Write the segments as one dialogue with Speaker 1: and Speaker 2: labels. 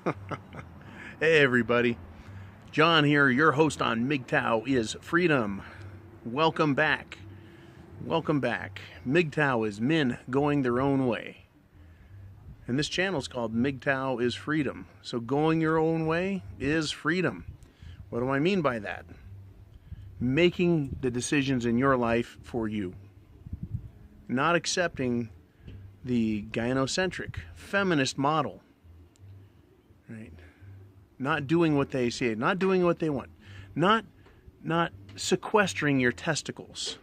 Speaker 1: Hey everybody, John here, your host on MGTOW is Freedom. Welcome back. Welcome back. MGTOW is men going their own way. And this channel is called MGTOW is Freedom. So going your own way is freedom. What do I mean by that? Making the decisions in your life for you. Not accepting the gynocentric, feminist model. Right? Not doing what they say, not doing what they want. Not sequestering your testicles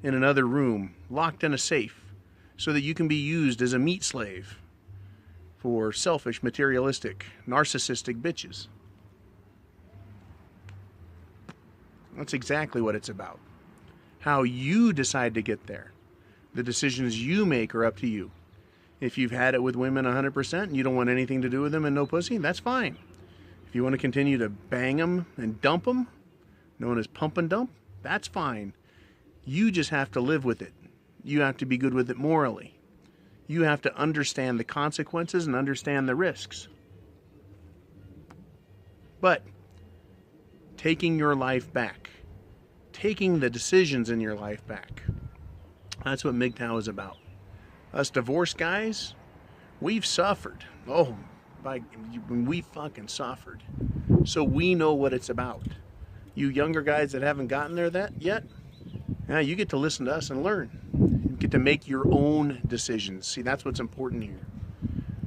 Speaker 1: in another room, locked in a safe, so that you can be used as a meat slave for selfish, materialistic, narcissistic bitches. That's exactly what it's about. How you decide to get there. The decisions you make are up to you. If you've had it with women 100% and you don't want anything to do with them and no pussy, that's fine. If you want to continue to bang them and dump them, known as pump and dump, that's fine. You just have to live with it. You have to be good with it morally. You have to understand the consequences and understand the risks. But taking your life back, taking the decisions in your life back, that's what MGTOW is about. Us divorced guys, we've suffered. Oh, we fucking suffered. So we know what it's about. You younger guys that haven't gotten there yet, now you get to listen to us and learn. You get to make your own decisions. See, that's what's important here.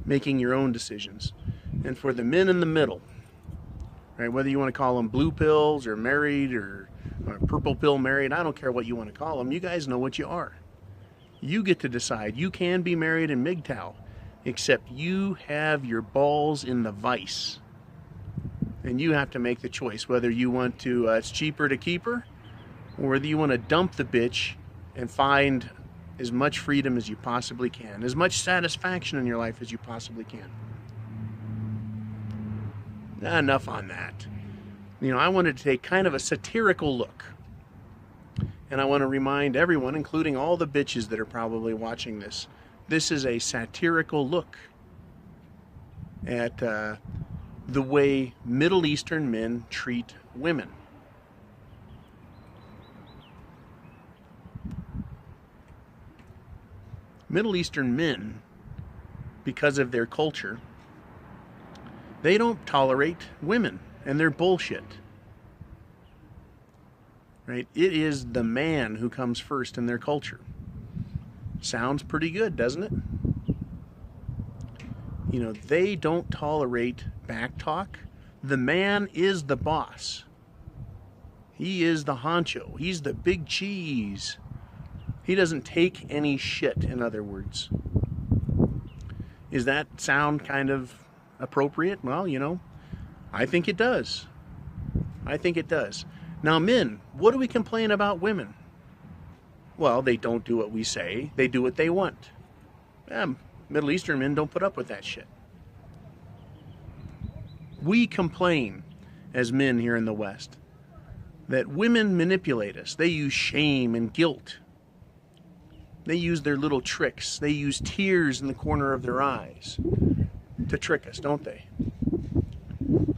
Speaker 1: Making your own decisions. And for the men in the middle, right, whether you want to call them blue pills or married or purple pill married, I don't care what you want to call them. You guys know what you are. You get to decide. You can be married in MGTOW, except you have your balls in the vice. And you have to make the choice whether you want to, it's cheaper to keep her, or whether you want to dump the bitch and find as much freedom as you possibly can, as much satisfaction in your life as you possibly can. Enough on that. I wanted to take kind of a satirical look. And I want to remind everyone, including all the bitches that are probably watching this, this is a satirical look at the way Middle Eastern men treat women. Middle Eastern men, because of their culture, they don't tolerate women and their bullshit. Right? It is the man who comes first in their culture. Sounds pretty good, doesn't it? They don't tolerate back talk. The man is the boss. He is the honcho. He's the big cheese. He doesn't take any shit, in other words. Does that sound kind of appropriate? Well, I think it does. I think it does. Now, men, what do we complain about women? Well, they don't do what we say. They do what they want. Middle Eastern men don't put up with that shit. We complain, as men here in the West, that women manipulate us. They use shame and guilt. They use their little tricks. They use tears in the corner of their eyes to trick us, don't they?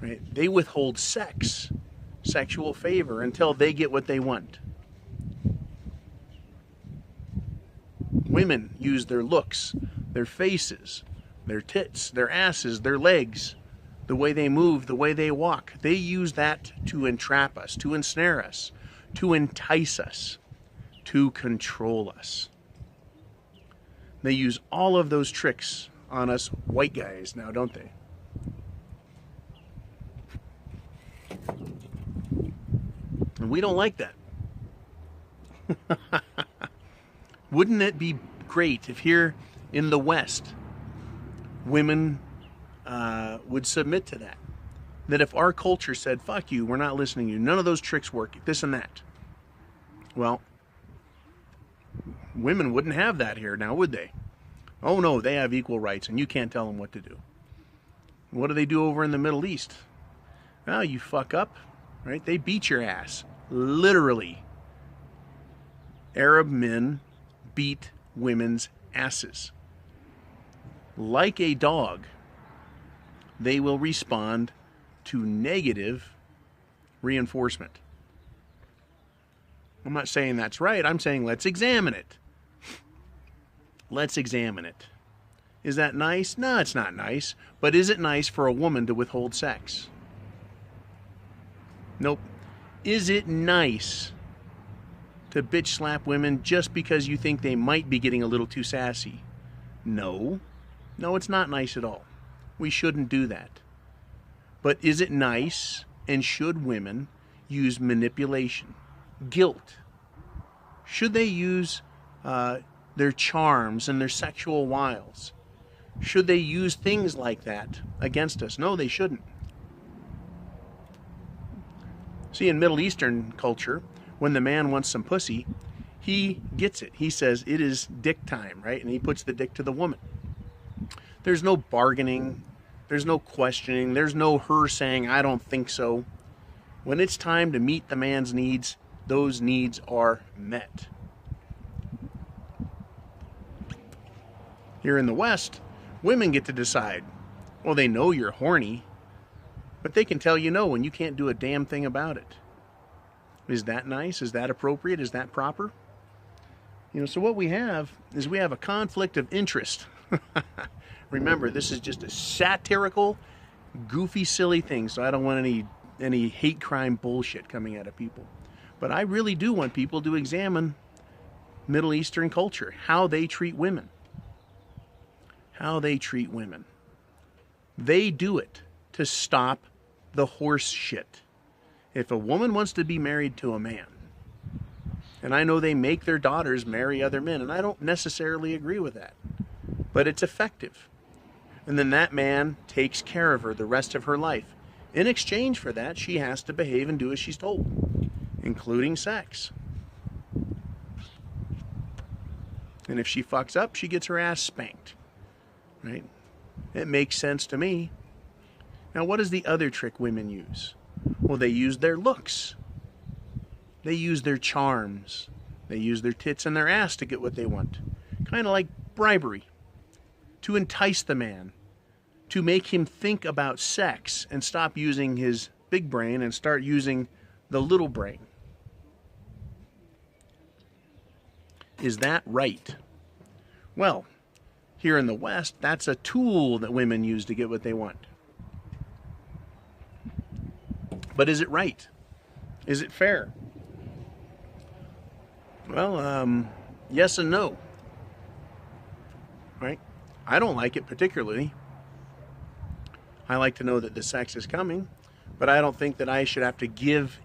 Speaker 1: Right? They withhold sexual favor until they get what they want. Women use their looks, their faces, their tits, their asses, their legs, the way they move, the way they walk. They use that to entrap us, to ensnare us, to entice us, to control us. They use all of those tricks on us white guys now, don't they? And we don't like that. Wouldn't it be great if here in the West, women would submit to that? That if our culture said, fuck you, we're not listening to you, none of those tricks work, this and that. Well, women wouldn't have that here now, would they? Oh no, they have equal rights and you can't tell them what to do. What do they do over in the Middle East? Well, you fuck up, right? They beat your ass. Literally. Arab men beat women's asses. Like a dog. they will respond to negative reinforcement. I'm not saying that's right. I'm saying let's examine it. Let's examine it. Is that nice? No, it's not nice. But is it nice for a woman to withhold sex? Nope. Is it nice to bitch slap women just because you think they might be getting a little too sassy? No. No, it's not nice at all. We shouldn't do that. But is it nice, and should women use manipulation, guilt? Should they use their charms and their sexual wiles? Should they use things like that against us? No, they shouldn't. See, in Middle Eastern culture, when the man wants some pussy, he gets it. He says, it is dick time, right? And he puts the dick to the woman. There's no bargaining. There's no questioning. There's no her saying, I don't think so. When it's time to meet the man's needs, those needs are met. Here in the West, women get to decide. Well, they know you're horny, but they can tell you no, and you can't do a damn thing about it. Is that nice? Is that appropriate? Is that proper? So what we have is we have a conflict of interest. Remember, this is just a satirical, goofy, silly thing, so I don't want any hate crime bullshit coming out of people. But I really do want people to examine Middle Eastern culture, how they treat women. How they treat women. They do it to stop the horse shit. If a woman wants to be married to a man, and I know they make their daughters marry other men, and I don't necessarily agree with that, but it's effective. And then that man takes care of her the rest of her life. In exchange for that, she has to behave and do as she's told, including sex. And if she fucks up, she gets her ass spanked. Right? It makes sense to me. Now, what is the other trick women use? Well, they use their looks. They use their charms. They use their tits and their ass to get what they want. Kind of like bribery. To entice the man. To make him think about sex and stop using his big brain and start using the little brain. Is that right? Well, here in the West, that's a tool that women use to get what they want. But is it right? Is it fair? Well, yes and no. Right? I don't like it particularly. I like to know that the sex is coming, but I don't think that I should have to give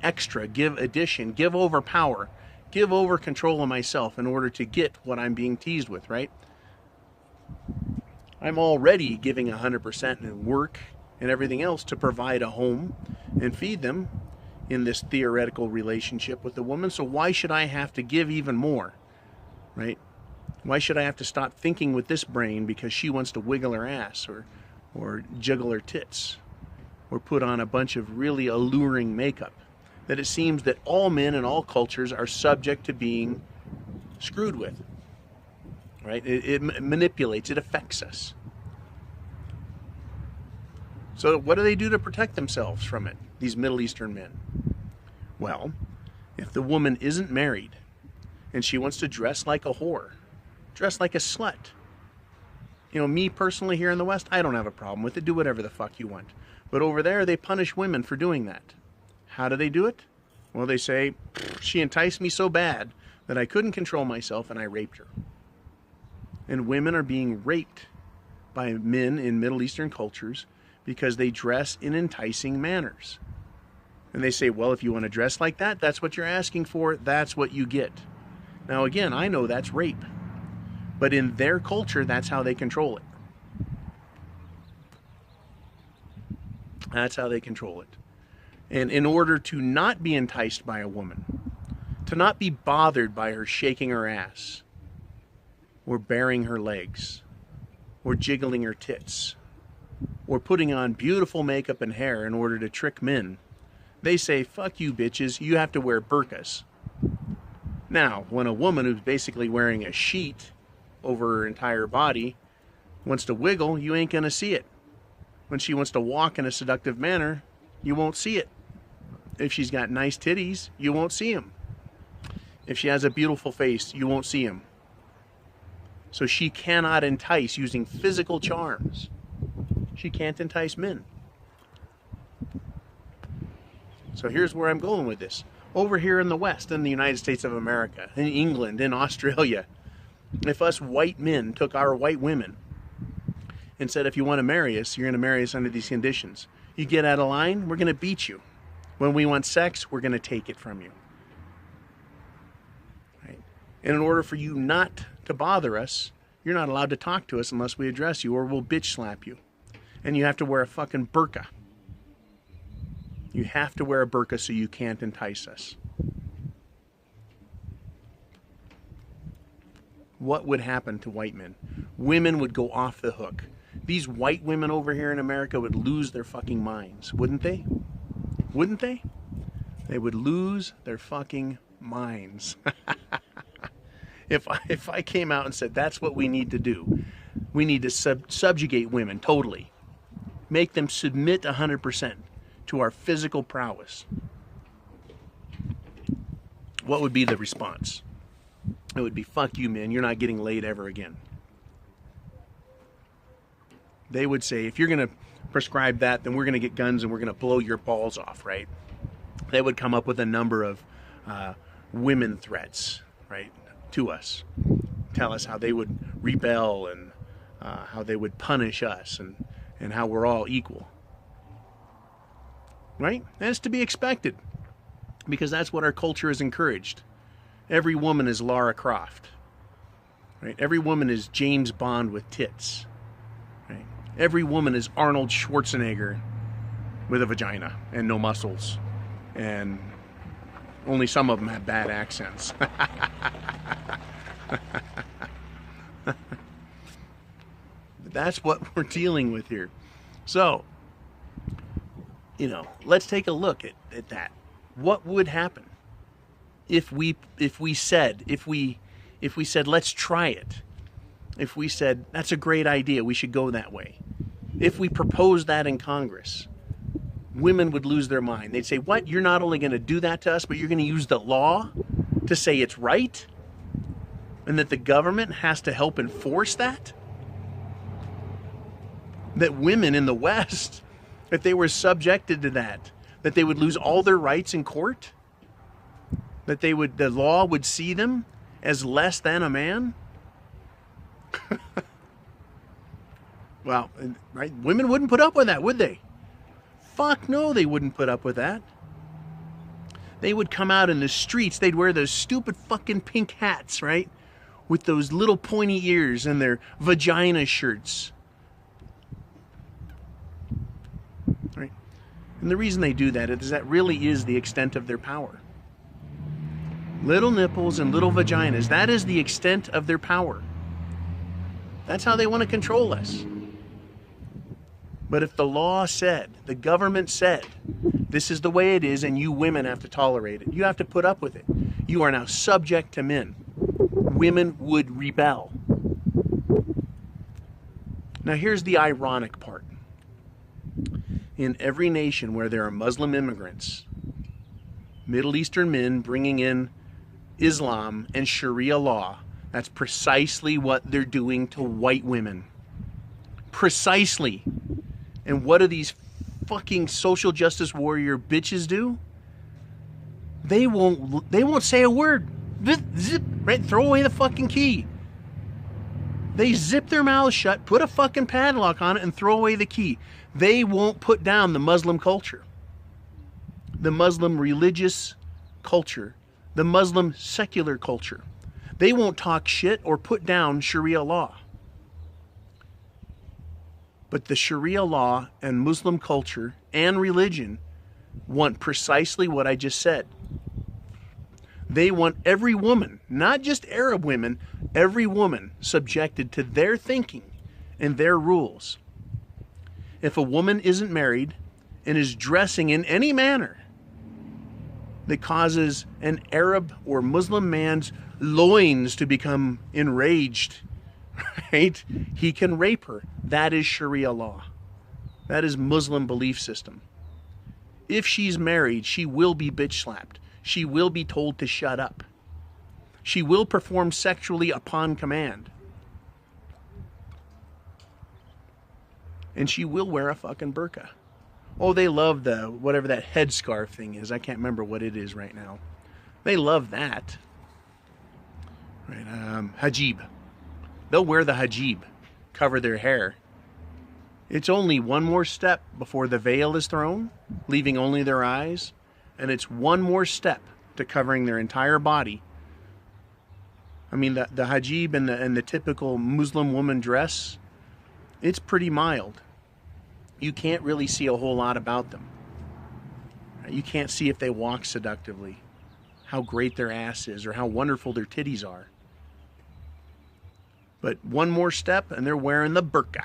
Speaker 1: extra, give addition, give over power, give over control of myself in order to get what I'm being teased with, right? I'm already giving 100% in work and everything else to provide a home and feed them in this theoretical relationship with the woman. So why should I have to give even more, right? Why should I have to stop thinking with this brain because she wants to wiggle her ass or jiggle her tits or put on a bunch of really alluring makeup that it seems that all men in all cultures are subject to being screwed with, right? It manipulates, it affects us. So what do they do to protect themselves from it, these Middle Eastern men? Well, if the woman isn't married and she wants to dress like a whore, dress like a slut, me personally here in the West, I don't have a problem with it. Do whatever the fuck you want. But over there, they punish women for doing that. How do they do it? Well, they say, she enticed me so bad that I couldn't control myself and I raped her. And women are being raped by men in Middle Eastern cultures because they dress in enticing manners. And they say, well, if you want to dress like that, that's what you're asking for, that's what you get. Now, again, I know that's rape. But in their culture, that's how they control it. That's how they control it. And in order to not be enticed by a woman, to not be bothered by her shaking her ass, or baring her legs, or jiggling her tits, or putting on beautiful makeup and hair in order to trick men, they say, fuck you bitches, you have to wear burqas. Now, when a woman who's basically wearing a sheet over her entire body wants to wiggle, you ain't gonna see it. When she wants to walk in a seductive manner, you won't see it. If she's got nice titties, you won't see them. If she has a beautiful face, you won't see them. So she cannot entice using physical charms. She can't entice men. So here's where I'm going with this. Over here in the West, in the United States of America, in England, in Australia, if us white men took our white women and said, if you want to marry us, you're going to marry us under these conditions. You get out of line, we're going to beat you. When we want sex, we're going to take it from you. Right? And in order for you not to bother us, you're not allowed to talk to us unless we address you, or we'll bitch slap you. And you have to wear a fucking burqa. You have to wear a burqa so you can't entice us. What would happen to white men? Women would go off the hook. These white women over here in America would lose their fucking minds, wouldn't they? Wouldn't they? They would lose their fucking minds. If I came out and said, that's what we need to do. We need to subjugate women totally. Make them submit 100% to our physical prowess. What would be the response? It would be, fuck you, man. You're not getting laid ever again. They would say, if you're going to prescribe that, then we're going to get guns and we're going to blow your balls off, right? They would come up with a number of women threats, right, to us. Tell us how they would rebel and how they would punish us and how we're all equal. Right? That's to be expected because that's what our culture has encouraged. Every woman is Lara Croft. Right? Every woman is James Bond with tits. Right? Every woman is Arnold Schwarzenegger with a vagina and no muscles. And only some of them have bad accents. That's what we're dealing with here. So, you know, let's take a look at that. What would happen if we said let's try it? If we said that's a great idea, we should go that way. If we proposed that in Congress, women would lose their mind. They'd say, "What? You're not only going to do that to us, but you're going to use the law to say it's right, and that the government has to help enforce that?" That women in the West, if they were subjected to that they would lose all their rights in court? That the law would see them as less than a man? Well, right? Women wouldn't put up with that, would they? Fuck no, they wouldn't put up with that. They would come out in the streets, they'd wear those stupid fucking pink hats, right? With those little pointy ears and their vagina shirts. Right? And the reason they do that is that really is the extent of their power. Little nipples and little vaginas, that is the extent of their power. That's how they want to control us. But if the law said, the government said, this is the way it is and you women have to tolerate it, you have to put up with it, you are now subject to men, women would rebel. Now here's the ironic part. In every nation where there are Muslim immigrants, Middle Eastern men bringing in Islam and Sharia law, that's precisely what they're doing to white women. Precisely. And what do these fucking social justice warrior bitches do? They won't say a word. Zip, right? Throw away the fucking key. They zip their mouths shut, put a fucking padlock on it, and throw away the key. They won't put down the Muslim culture, the Muslim religious culture, the Muslim secular culture. They won't talk shit or put down Sharia law. But the Sharia law and Muslim culture and religion want precisely what I just said. They want every woman, not just Arab women, every woman subjected to their thinking and their rules. If a woman isn't married and is dressing in any manner that causes an Arab or Muslim man's loins to become enraged, right? He can rape her. That is Sharia law. That is Muslim belief system. If she's married, she will be bitch slapped. She will be told to shut up. She will perform sexually upon command. And she will wear a fucking burqa. Oh, they love the, whatever that headscarf thing is. I can't remember what it is right now. They love that. Right, hijab. They'll wear the hijab, cover their hair. It's only one more step before the veil is thrown, leaving only their eyes. And it's one more step to covering their entire body. I mean, the hijab and the typical Muslim woman dress, it's pretty mild. You can't really see a whole lot about them. You can't see if they walk seductively, how great their ass is, or how wonderful their titties are. But one more step and they're wearing the burqa.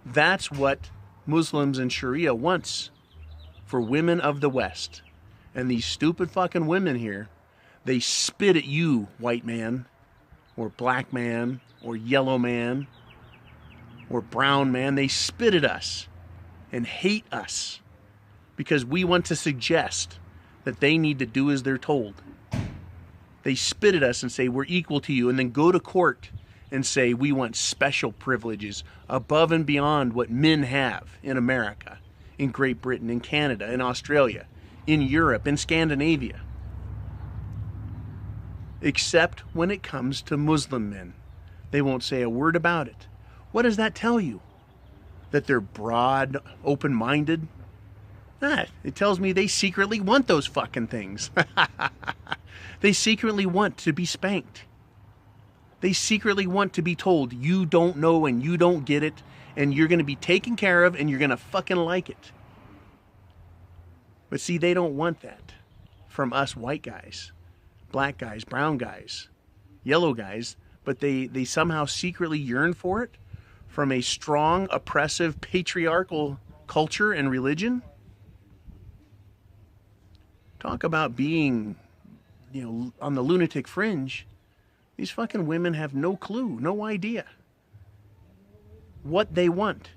Speaker 1: That's what Muslims and Sharia wants for women of the West. And these stupid fucking women here, they spit at you, white man, or black man, or yellow man, or brown man. They spit at us and hate us because we want to suggest that they need to do as they're told. They spit at us and say, we're equal to you, and then go to court and say, we want special privileges above and beyond what men have in America, in Great Britain, in Canada, in Australia, in Europe, in Scandinavia. Except when it comes to Muslim men. They won't say a word about it. What does that tell you? That they're broad, open-minded? It tells me they secretly want those fucking things. They secretly want to be spanked. They secretly want to be told, you don't know and you don't get it, and you're going to be taken care of and you're going to fucking like it. But see, they don't want that from us white guys, black guys, brown guys, yellow guys, but they somehow secretly yearn for it from a strong, oppressive, patriarchal culture and religion. Talk about being, on the lunatic fringe. These fucking women have no clue, no idea what they want.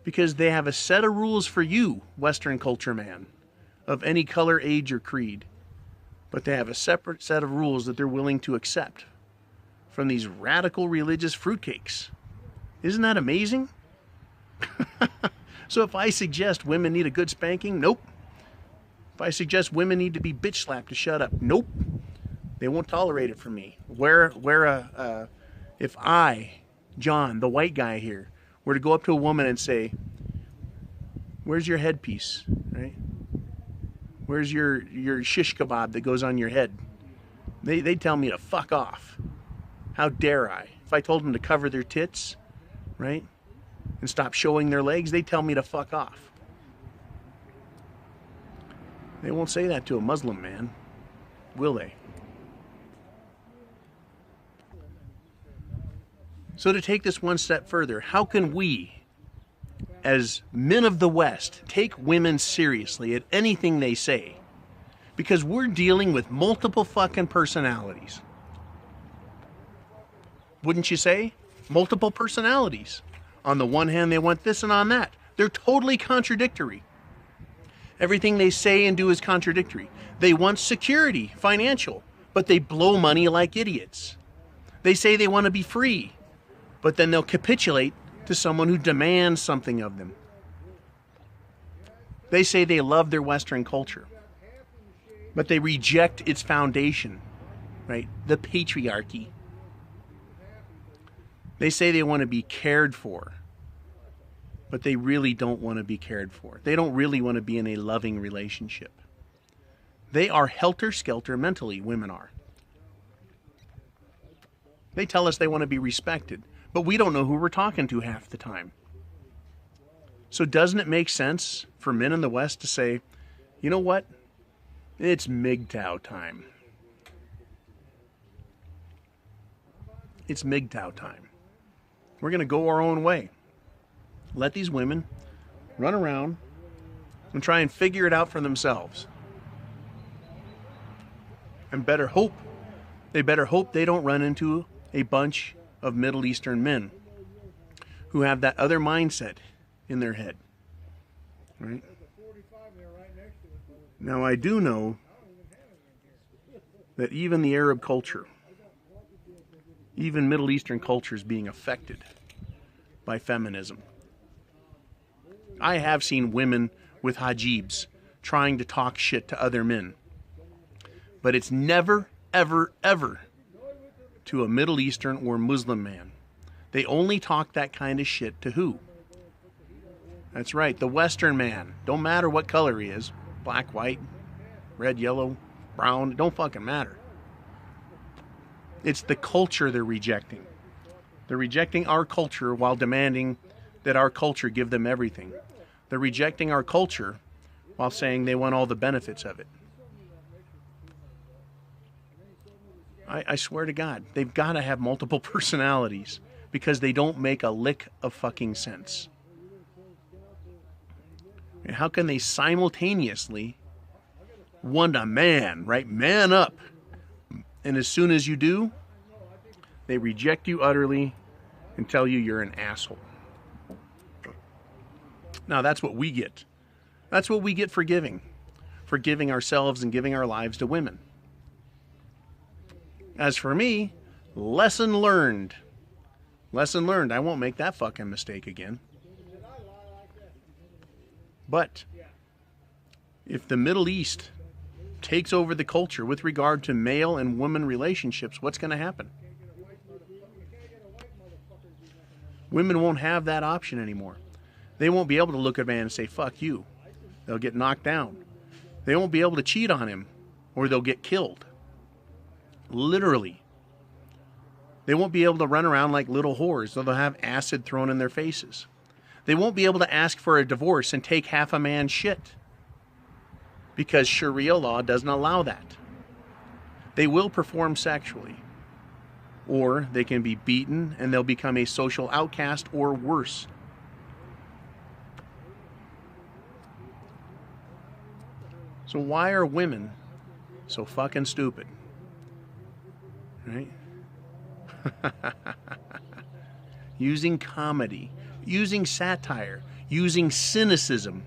Speaker 1: Because they have a set of rules for you, Western culture man, of any color, age, or creed. But they have a separate set of rules that they're willing to accept from these radical religious fruitcakes. Isn't that amazing? So if I suggest women need a good spanking, nope. If I suggest women need to be bitch slapped to shut up, nope. They won't tolerate it from me. If I, John, the white guy here, were to go up to a woman and say, where's your headpiece, right? Where's your shish kebab that goes on your head? They'd tell me to fuck off. How dare I? If I told them to cover their tits, right, and stop showing their legs, they'd tell me to fuck off. They won't say that to a Muslim man, will they? So to take this one step further, how can we, as men of the West, take women seriously at anything they say? Because we're dealing with multiple fucking personalities. Wouldn't you say? Multiple personalities. On the one hand, they want this and on that. They're totally contradictory. Everything they say and do is contradictory. They want security, financial, but they blow money like idiots. They say they want to be free, but then they'll capitulate to someone who demands something of them. They say they love their Western culture, but they reject its foundation, right? The patriarchy. They say they want to be cared for, but they really don't want to be cared for. They don't really want to be in a loving relationship. They are helter-skelter mentally, women are. They tell us they want to be respected, but we don't know who we're talking to half the time. So doesn't it make sense for men in the West to say, you know what? It's MGTOW time. It's MGTOW time. We're going to go our own way. Let these women run around and try and figure it out for themselves. And they better hope they don't run into a bunch of Middle Eastern men who have that other mindset in their head. Right? Now, I do know that even the Arab culture, even Middle Eastern culture is being affected by feminism. I have seen women with hijabs trying to talk shit to other men. But it's never, ever, ever to a Middle Eastern or Muslim man. They only talk that kind of shit to who? That's right, the Western man. Don't matter what color he is. Black, white, red, yellow, brown. It don't fucking matter. It's the culture they're rejecting. They're rejecting our culture while demanding that our culture give them everything. They're rejecting our culture while saying they want all the benefits of it. I swear to God, they've got to have multiple personalities because they don't make a lick of fucking sense. And how can they simultaneously want a man, right? Man up. And as soon as you do, they reject you utterly and tell you you're an asshole. Now, that's what we get. That's what we get for giving ourselves and giving our lives to women. As for me, lesson learned. Lesson learned. I won't make that fucking mistake again. But if the Middle East takes over the culture with regard to male and woman relationships, what's going to happen? Women won't have that option anymore. They won't be able to look at a man and say, fuck you. They'll get knocked down. They won't be able to cheat on him or they'll get killed. Literally. They won't be able to run around like little whores. They'll have acid thrown in their faces. They won't be able to ask for a divorce and take half a man's shit because Sharia law doesn't allow that. They will perform sexually, or they can be beaten and they'll become a social outcast or worse. So why are women so fucking stupid? Right? Using comedy, using satire, using cynicism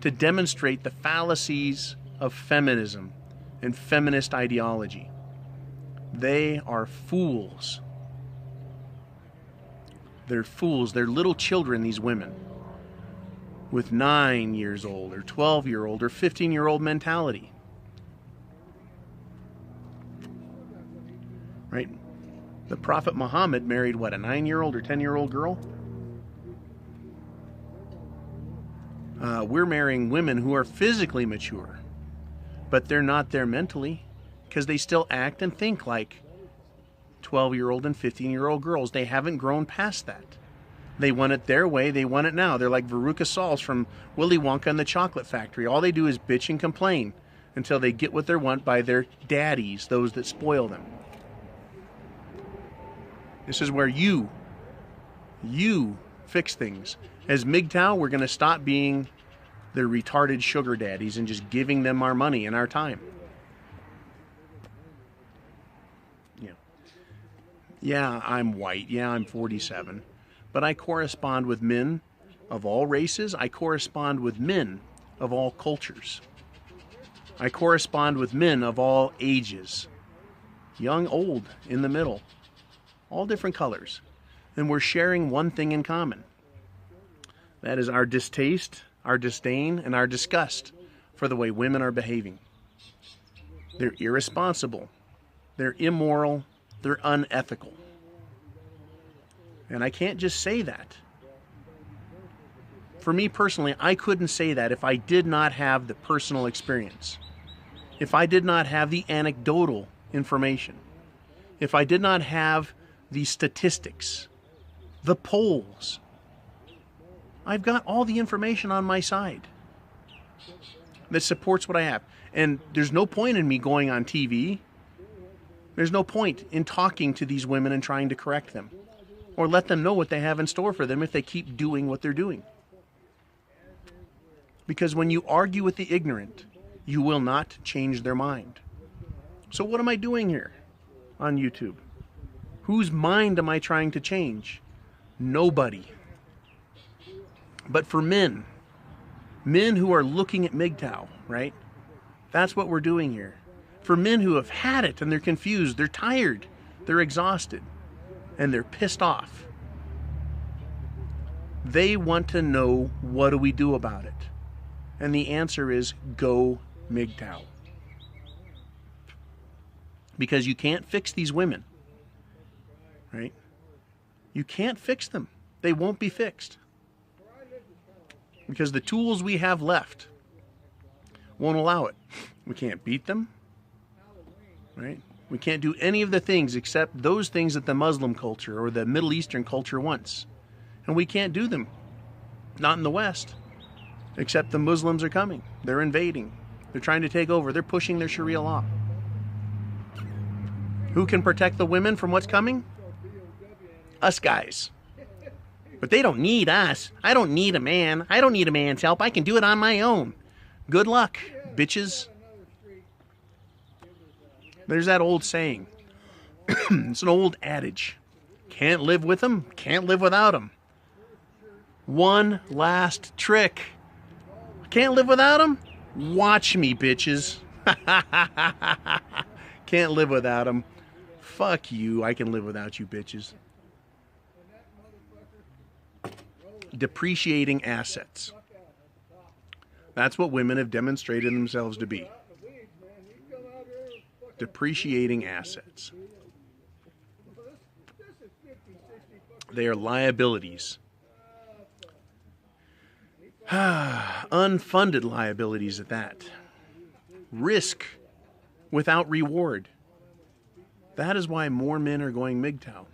Speaker 1: to demonstrate the fallacies of feminism and feminist ideology. They are fools. They're fools. They're little children, these women, with 9 years old or 12-year-old or 15-year-old mentality. Right? The Prophet Muhammad married, what, a 9-year-old or 10-year-old girl? We're marrying women who are physically mature, but they're not there mentally because they still act and think like 12-year-old and 15-year-old girls. They haven't grown past that. They want it their way. They want it now. They're like Veruca Salls from Willy Wonka and the Chocolate Factory. All they do is bitch and complain until they get what they want by their daddies, those that spoil them. This is where you fix things. As MGTOW, we're going to stop being the retarded sugar daddies and just giving them our money and our time. Yeah, I'm white. Yeah, I'm 47. But I correspond with men of all races. I correspond with men of all cultures. I correspond with men of all ages. Young, old, in the middle. All different colors. And we're sharing one thing in common. That is our distaste, our disdain, and our disgust for the way women are behaving. They're irresponsible. They're immoral. They're unethical. And I can't just say that. For me personally, I couldn't say that if I did not have the personal experience. If I did not have the anecdotal information. If I did not have the statistics, the polls. I've got all the information on my side that supports what I have. And there's no point in me going on TV. There's no point in talking to these women and trying to correct them or let them know what they have in store for them if they keep doing what they're doing. Because when you argue with the ignorant, you will not change their mind. So what am I doing here on YouTube? Whose mind am I trying to change? Nobody. But for men who are looking at MGTOW, right? That's what we're doing here. For men who have had it and they're confused, they're tired, they're exhausted, and they're pissed off. They want to know, what do we do about it? And the answer is, go MGTOW. Because you can't fix these women, right? You can't fix them. They won't be fixed. Because the tools we have left won't allow it. We can't beat them, right? We can't do any of the things except those things that the Muslim culture or the Middle Eastern culture wants. And we can't do them. Not in the West. Except the Muslims are coming. They're invading. They're trying to take over. They're pushing their Sharia law. Who can protect the women from what's coming? Us guys. But they don't need us. I don't need a man. I don't need a man's help. I can do it on my own. Good luck, bitches. There's that old saying. It's an old adage. Can't live with them, can't live without them. One last trick. Can't live without them? Watch me, bitches. Can't live without them. Fuck you, I can live without you, bitches. Depreciating assets. That's what women have demonstrated themselves to be. Depreciating assets. They are liabilities. Unfunded liabilities at that. Risk without reward. That is why more men are going MGTOW.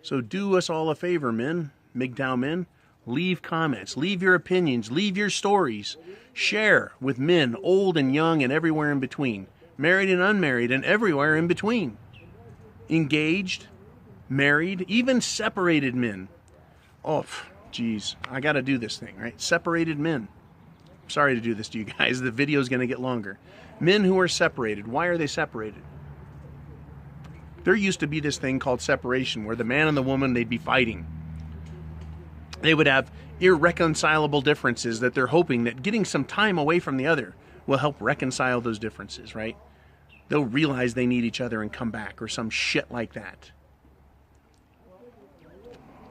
Speaker 1: So do us all a favor, men, MGTOW men. Leave comments, leave your opinions, leave your stories. Share with men, old and young and everywhere in between. Married and unmarried and everywhere in between. Engaged, married, even separated men. Oh, geez, I got to do this thing, right? Separated men. Sorry to do this to you guys. The video is going to get longer. Men who are separated. Why are they separated? There used to be this thing called separation where the man and the woman, they'd be fighting. They would have irreconcilable differences that they're hoping that getting some time away from the other will help reconcile those differences, right? They'll realize they need each other and come back or some shit like that.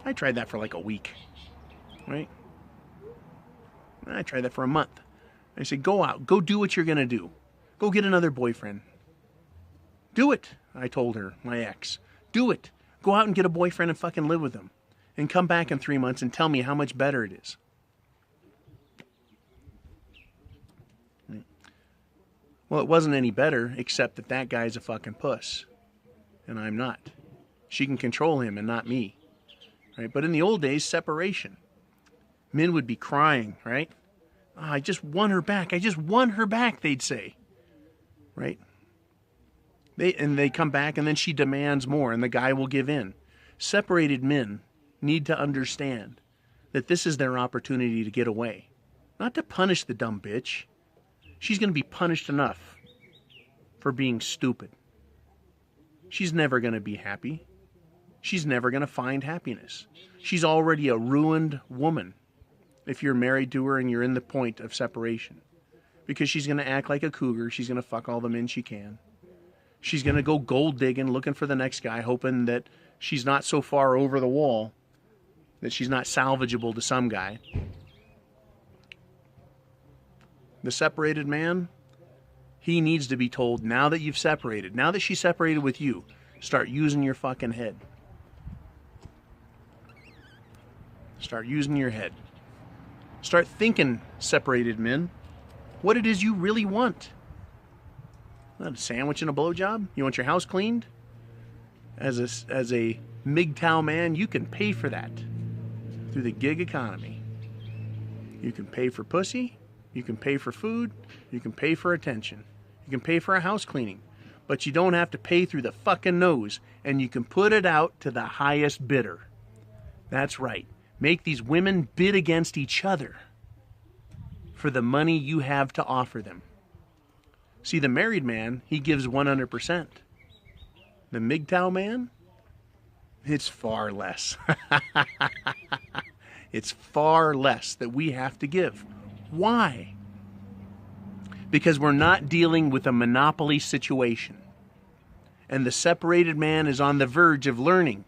Speaker 1: I tried that for like a week, right? I tried that for a month. I said, go out, go do what you're going to do. Go get another boyfriend. Do it, I told her, my ex. Do it. Go out and get a boyfriend and fucking live with him. And come back in 3 months and tell me how much better it is. Well, it wasn't any better, except that that guy's a fucking puss. And I'm not. She can control him and not me. Right? But in the old days, separation. Men would be crying, right? Oh, I just won her back. I just won her back, they'd say. Right? They come back and then she demands more and the guy will give in. Separated men need to understand that this is their opportunity to get away. Not to punish the dumb bitch. She's going to be punished enough for being stupid. She's never going to be happy. She's never going to find happiness. She's already a ruined woman if you're married to her and you're in the point of separation. Because she's going to act like a cougar. She's going to fuck all the men she can. She's going to go gold digging, looking for the next guy, hoping that she's not so far over the wall that she's not salvageable to some guy. The separated man, he needs to be told, now that you've separated, now that she's separated with you, start using your fucking head. Start using your head. Start thinking, separated men, what it is you really want. Not a sandwich and a blowjob? You want your house cleaned? As a MGTOW man, you can pay for that through the gig economy. You can pay for pussy, you can pay for food, you can pay for attention, you can pay for a house cleaning, but you don't have to pay through the fucking nose, and you can put it out to the highest bidder. That's right. Make these women bid against each other for the money you have to offer them. See, the married man, he gives 100%. The MGTOW man, it's far less. It's far less that we have to give. Why? Because we're not dealing with a monopoly situation. And the separated man is on the verge of learning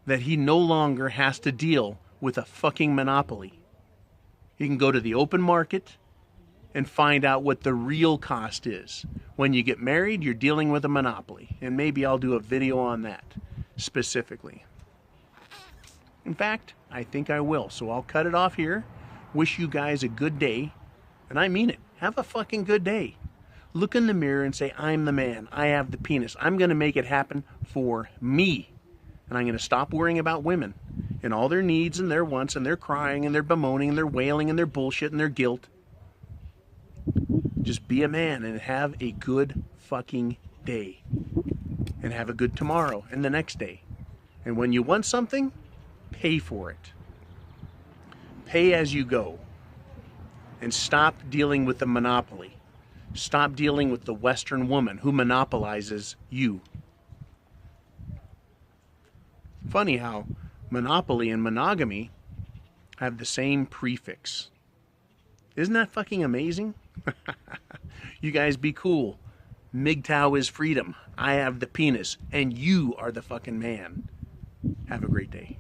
Speaker 1: that he no longer has to deal with a fucking monopoly. He can go to the open market and find out what the real cost is. When you get married, you're dealing with a monopoly. And maybe I'll do a video on that specifically. In fact, I think I will. So I'll cut it off here. Wish you guys a good day. And I mean it. Have a fucking good day. Look in the mirror and say, I'm the man. I have the penis. I'm going to make it happen for me. And I'm going to stop worrying about women and all their needs and their wants and their crying and their bemoaning and their wailing and their bullshit and their guilt. Just be a man and have a good fucking day. And have a good tomorrow and the next day. And when you want something, pay for it. Pay as you go. And stop dealing with the monopoly. Stop dealing with the Western woman who monopolizes you. Funny how monopoly and monogamy have the same prefix. Isn't that fucking amazing? You guys be cool. MGTOW is freedom. I have the penis. And you are the fucking man. Have a great day.